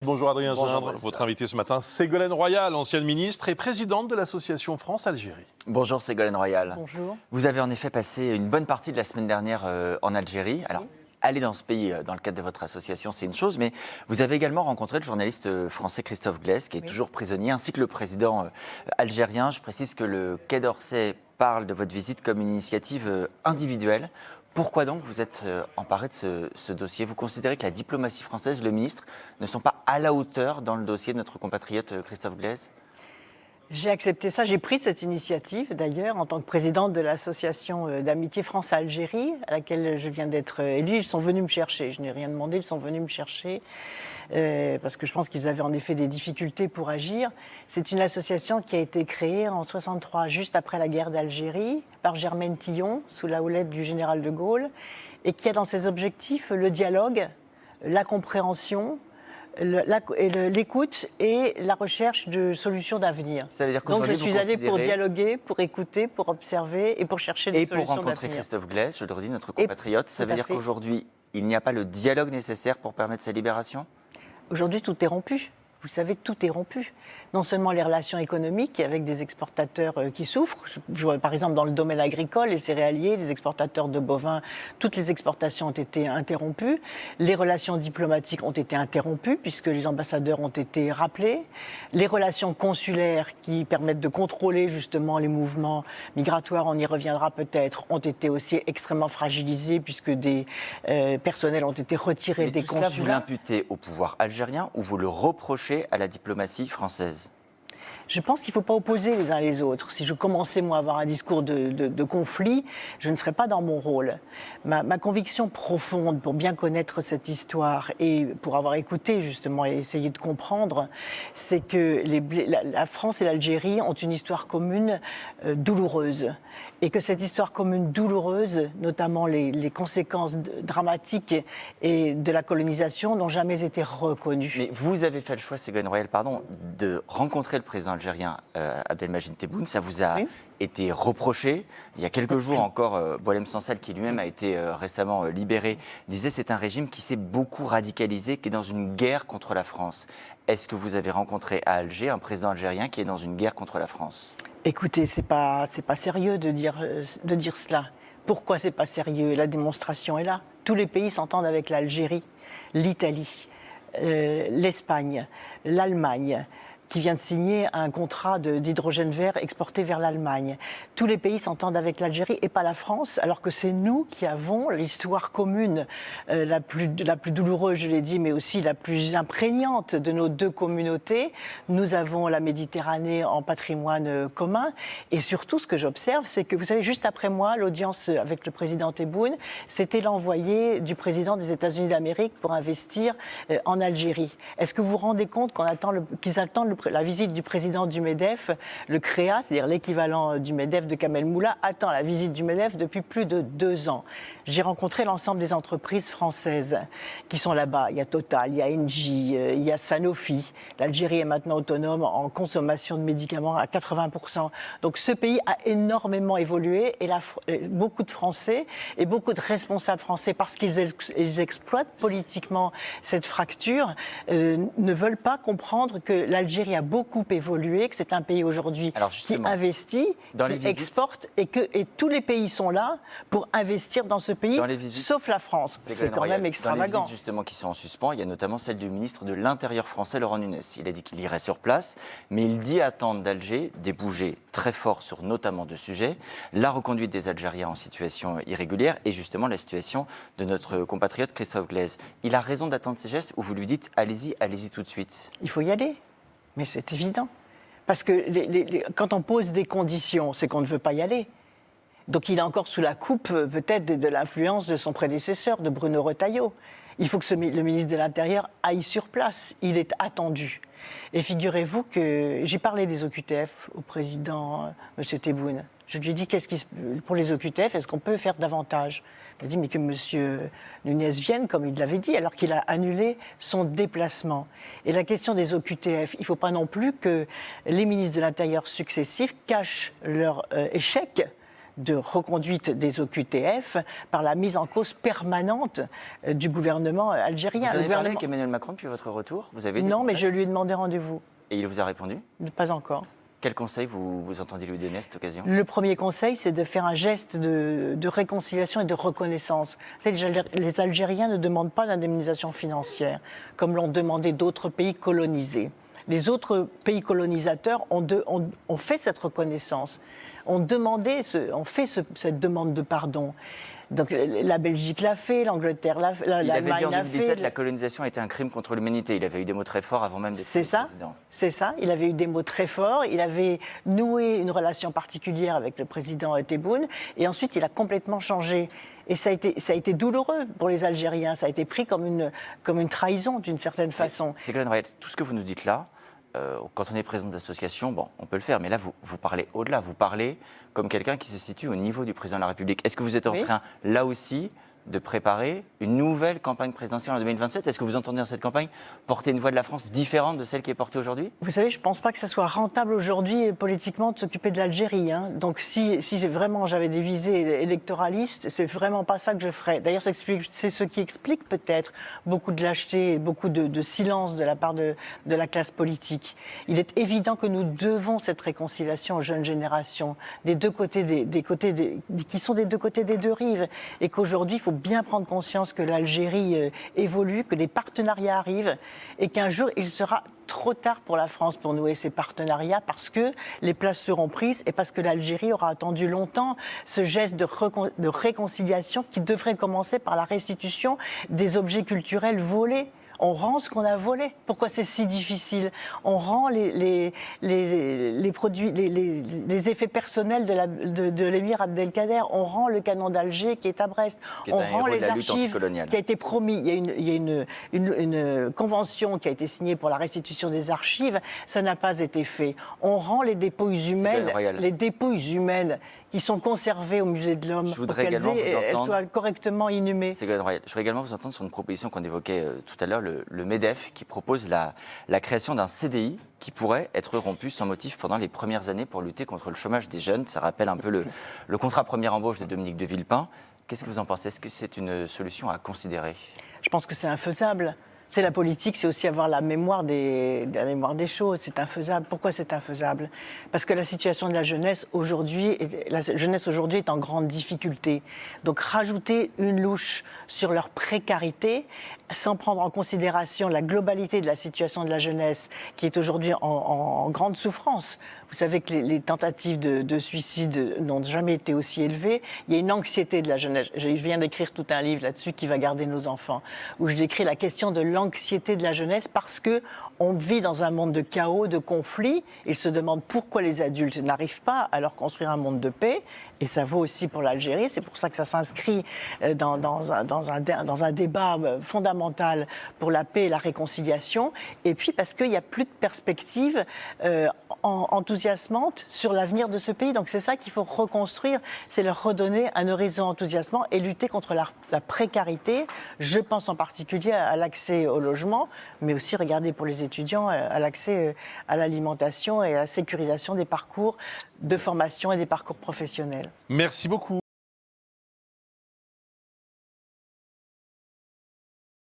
Bonjour Adrien Gindre. Bonjour, Votre invité ce matin, Ségolène Royal, ancienne ministre et présidente de l'association France-Algérie. Bonjour Ségolène Royal. Bonjour. Vous avez en effet passé une bonne partie de la semaine dernière en Algérie. Alors, aller dans ce pays dans le cadre de votre association, c'est une chose, mais vous avez également rencontré le journaliste français Christophe Glaise, qui est toujours prisonnier, ainsi que le président algérien. Je précise que le Quai d'Orsay parle de votre visite comme une initiative individuelle. Pourquoi donc vous êtes emparé de ce dossier? Vous considérez que la diplomatie française, le ministre, ne sont pas à la hauteur dans le dossier de notre compatriote Christophe Glaise? J'ai accepté ça, j'ai pris cette initiative d'ailleurs en tant que présidente de l'association d'amitié France-Algérie à laquelle je viens d'être élue. Ils sont venus me chercher, je n'ai rien demandé, ils sont venus me chercher parce que je pense qu'ils avaient en effet des difficultés pour agir. C'est une association qui a été créée en 1963, juste après la guerre d'Algérie, par Germaine Tillon, sous la houlette du général de Gaulle, et qui a dans ses objectifs le dialogue, la compréhension, l'écoute et la recherche de solutions d'avenir. Donc je suis allée pour dialoguer, pour écouter, pour observer et pour chercher des solutions d'avenir. Et pour rencontrer Christophe Glaise, je le redis, notre compatriote, ça veut dire qu'aujourd'hui, il n'y a pas le dialogue nécessaire pour permettre sa libération? Aujourd'hui, tout est rompu. Vous savez, tout est rompu. Non seulement les relations économiques avec des exportateurs qui souffrent, par exemple dans le domaine agricole, les céréaliers, les exportateurs de bovins, toutes les exportations ont été interrompues. Les relations diplomatiques ont été interrompues puisque les ambassadeurs ont été rappelés. Les relations consulaires qui permettent de contrôler justement les mouvements migratoires, on y reviendra peut-être, ont été aussi extrêmement fragilisées puisque des personnels ont été retirés des consulats. Vous l'imputez au pouvoir algérien ou vous le reprochez à la diplomatie française? Je pense qu'il ne faut pas opposer les uns les autres. Si je commençais, moi, à avoir un discours de conflit, je ne serais pas dans mon rôle. Ma conviction profonde, pour bien connaître cette histoire et pour avoir écouté, justement, et essayé de comprendre, c'est que la France et l'Algérie ont une histoire commune douloureuse. Et que cette histoire commune douloureuse, notamment les conséquences dramatiques et de la colonisation, n'ont jamais été reconnues. Mais vous avez fait le choix, Ségolène Royal, de rencontrer le président algérien Abdelmadjid Tebboune. Ça vous a été reproché. Il y a quelques jours encore, Boualem Sansal, qui lui-même a été récemment libéré, disait c'est un régime qui s'est beaucoup radicalisé, qui est dans une guerre contre la France. Est-ce que vous avez rencontré à Alger un président algérien qui est dans une guerre contre la France? Écoutez, c'est pas sérieux de dire cela. Pourquoi c'est pas sérieux? La démonstration est là. Tous les pays s'entendent avec l'Algérie, l'Italie, l'Espagne, l'Allemagne, qui vient de signer un contrat d'hydrogène vert exporté vers l'Allemagne. Tous les pays s'entendent avec l'Algérie et pas la France, alors que c'est nous qui avons l'histoire commune la plus douloureuse, je l'ai dit, mais aussi la plus imprégnante de nos deux communautés. Nous avons la Méditerranée en patrimoine commun. Et surtout, ce que j'observe, c'est que, vous savez, juste après moi, l'audience avec le président Tebboune, c'était l'envoyé du président des États-Unis d'Amérique pour investir en Algérie. Est-ce que vous vous rendez compte qu'ils attendent la visite du président du MEDEF, le CREA, c'est-à-dire l'équivalent du MEDEF de Kamel Moula, attend la visite du MEDEF depuis plus de 2 ans. J'ai rencontré l'ensemble des entreprises françaises qui sont là-bas. Il y a Total, il y a Engie, il y a Sanofi. L'Algérie est maintenant autonome en consommation de médicaments à 80%. Donc ce pays a énormément évolué et beaucoup de Français et beaucoup de responsables français, parce qu'ils exploitent politiquement cette fracture, ne veulent pas comprendre que l'Algérie a beaucoup évolué, que c'est un pays aujourd'hui qui investit, qui exporte et tous les pays sont là pour investir dans ce pays, sauf la France. C'est quand même extravagant. Dans les visites justement qui sont en suspens, il y a notamment celle du ministre de l'Intérieur français, Laurent Nunez. Il a dit qu'il irait sur place, mais il dit attendre d'Alger des bougées très forts sur notamment 2 sujets, la reconduite des Algériens en situation irrégulière et justement la situation de notre compatriote Christophe Glaise. Il a raison d'attendre ces gestes ou vous lui dites allez-y, allez-y tout de suite? Il faut y aller. Mais c'est évident. Parce que quand on pose des conditions, c'est qu'on ne veut pas y aller. Donc il est encore sous la coupe peut-être de l'influence de son prédécesseur, de Bruno Retailleau. Il faut que le ministre de l'Intérieur aille sur place. Il est attendu. Et figurez-vous que j'ai parlé des OQTF au président M. Tebboune. Je lui ai dit, pour les OQTF, est-ce qu'on peut faire davantage? Il m'a dit, mais que M. Nunez vienne, comme il l'avait dit, alors qu'il a annulé son déplacement. Et la question des OQTF, il ne faut pas non plus que les ministres de l'Intérieur successifs cachent leur échec de reconduite des OQTF par la mise en cause permanente du gouvernement algérien. Vous avez Le parlé gouvernement... avec Emmanuel Macron depuis votre retour? Vous avez des Non, mais contacts? je lui ai demandé rendez-vous. Et il vous a répondu? Pas encore. Quel conseil vous entendez lui donner à cette occasion? Le premier conseil, c'est de faire un geste de réconciliation et de reconnaissance. Vous savez, les Algériens ne demandent pas d'indemnisation financière, comme l'ont demandé d'autres pays colonisés. Les autres pays colonisateurs ont fait cette reconnaissance, ont fait cette demande de pardon. Donc la Belgique l'a fait, l'Angleterre l'a fait, Il avait dit l'Allemagne en l'a 2017 fait. la colonisation était un crime contre l'humanité. Il avait eu des mots très forts avant même d'être président. C'est ça. Il avait eu des mots très forts. Il avait noué une relation particulière avec le président Tebboune. Et ensuite, il a complètement changé. Et ça a été douloureux pour les Algériens. Ça a été pris comme une trahison, d'une certaine façon. Ségolène Royal, tout ce que vous nous dites là, quand on est président d'association, bon, on peut le faire, mais là, vous parlez au-delà. Vous parlez comme quelqu'un qui se situe au niveau du président de la République. Est-ce que vous êtes en train, là aussi, de préparer une nouvelle campagne présidentielle en 2027? Est-ce que vous entendez dans cette campagne porter une voix de la France différente de celle qui est portée aujourd'hui? Vous savez, je ne pense pas que ça soit rentable aujourd'hui politiquement de s'occuper de l'Algérie. Hein. Donc si vraiment j'avais des visées électoralistes, c'est vraiment pas ça que je ferais. D'ailleurs, c'est ce qui explique peut-être beaucoup de lâcheté, beaucoup de silence de la part de la classe politique. Il est évident que nous devons cette réconciliation aux jeunes générations, des deux côtés qui sont des deux côtés des deux rives, et qu'aujourd'hui, il faut bien prendre conscience que l'Algérie évolue, que les partenariats arrivent et qu'un jour, il sera trop tard pour la France pour nouer ces partenariats parce que les places seront prises et parce que l'Algérie aura attendu longtemps ce geste de réconciliation qui devrait commencer par la restitution des objets culturels volés. On rend ce qu'on a volé. Pourquoi c'est si difficile? On rend les produits, les effets personnels de l'émir Abdelkader. On rend le canon d'Alger qui est à Brest. On rend les archives, ce qui a été promis. Il y a une convention qui a été signée pour la restitution des archives. Ça n'a pas été fait. On rend les dépouilles humaines qui sont conservées au musée de l'Homme pour qu'elles soient correctement inhumées. Ségolène Royal, je voudrais également vous entendre sur une proposition qu'on évoquait tout à l'heure, le MEDEF, qui propose la création d'un CDI qui pourrait être rompu sans motif pendant les premières années pour lutter contre le chômage des jeunes. Ça rappelle un peu le contrat première embauche de Dominique de Villepin. Qu'est-ce que vous en pensez? Est-ce que c'est une solution à considérer? Je pense que c'est infaisable. C'est la politique, c'est aussi avoir la mémoire des choses. C'est infaisable. Pourquoi c'est infaisable? Parce que la situation de la jeunesse aujourd'hui est en grande difficulté. Donc rajouter une louche sur leur précarité, sans prendre en considération la globalité de la situation de la jeunesse, qui est aujourd'hui en grande souffrance. Vous savez que les tentatives de suicide n'ont jamais été aussi élevées. Il y a une anxiété de la jeunesse. Je viens d'écrire tout un livre là-dessus, Qui va garder nos enfants, où je décris la question de l'anxiété de la jeunesse parce qu'on vit dans un monde de chaos, de conflits. Ils se demandent pourquoi les adultes n'arrivent pas à leur construire un monde de paix. Et ça vaut aussi pour l'Algérie. C'est pour ça que ça s'inscrit dans un débat fondamental pour la paix et la réconciliation. Et puis parce qu'il n'y a plus de perspective enthousiasmante sur l'avenir de ce pays. Donc c'est ça qu'il faut reconstruire, c'est leur redonner un horizon enthousiasmant et lutter contre la précarité. Je pense en particulier à l'accès au logement, mais aussi, regardez, pour les étudiants, à l'accès à l'alimentation et à la sécurisation des parcours de formation et des parcours professionnels. Merci beaucoup.